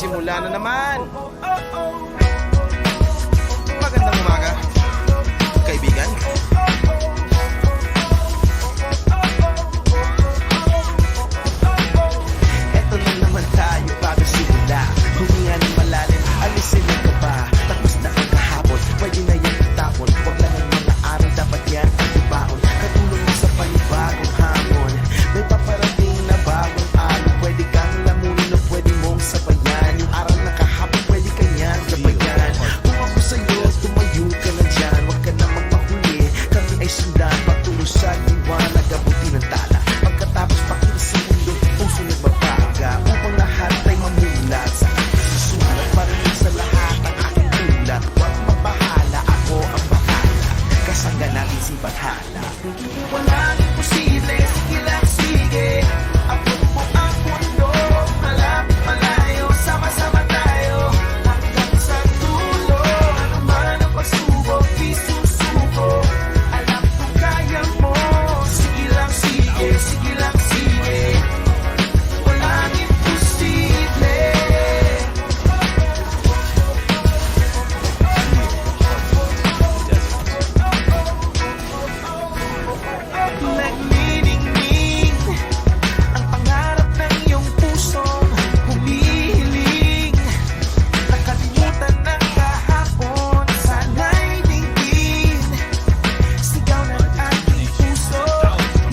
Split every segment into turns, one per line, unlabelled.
nagsisimula na naman. Magandang umaga, kaibigan. Eto na naman tayo bago simula. Huminga ng malalim, alisin ang kaba. Tapos na ang kahapon, pwede na yung itapon. Huwag lang ang mga araw, dapat yan ang ibaon. Katulong mo sa panibagong hamon. May paparating na bagong araw. Pwede kang lamunin o pwede mong sabayan. Yung araw na kahapon, pwede ka yan sabayan. Kung ako sa'yo, tumayo ka na dyan. Huwag ka na magpahuli, kami ay sundan. Pagtulo sa liwanag, abuti ng tala. Pagkatapos pakilis sa mundo, puso nagbabaga. Upang lahat ay mamulat sa aking susulat. Parating sa lahat ang aking ulat. Huwag mabahala, ako ang bahala. Kasangga natin si Bathala. Walang imposible, sige lang sige. Ako mo ang mundo, malapit malayo. Sama-sama tayo, hanggang sa dulo. Ano man ang pagsubok, isusuko. Alam ko kaya mo, sige lang sige, sige lang sige. Walang imposible. Nagniningning ang pangarap ng iyong pusong humihiling. Nakalimutan ng kahapon, sana'y dinggin. Sigaw ng aking puso,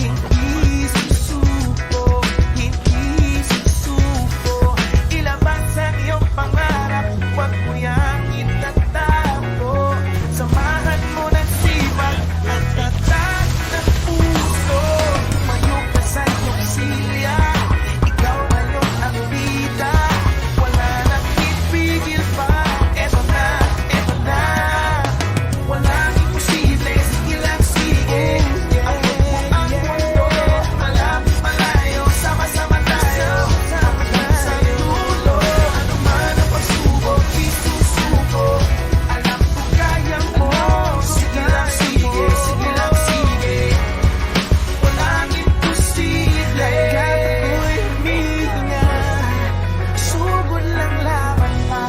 hindi susuko, hindi susuko. Ilabas ang iyong pangarap, huwag mo yang itatago. Samahan mo ng sibag at tatag ng puso. Tumayo ka sa iyong silya, ikaw ngayon ang bida. Wala nang ipigil pa, eto na, eto na. Walang imposible, sige lang sige. Ako mo ang mundo, malapit malayo. Sama-sama tayo, hanggang sa dulo. Ano man ang pagsubok, isusuko. Alam ko kaya mo, sige lang sige, sige lang sige. Walang imposible. Kahit ako'y humihinga, sugod lang laban pa.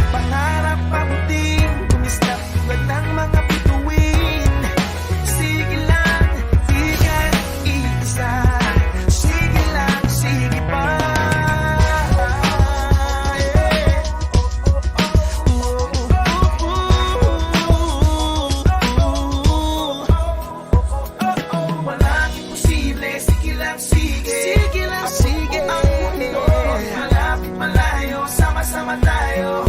Pangarap pabuting, tumislap tulad ng mga bituin. Sige lang, di ka iisa. Sige lang, sige pa. Walang imposible, sige lang sige. Sige lang sige. Ang mundo, malapit malayo, sama-sama tayo.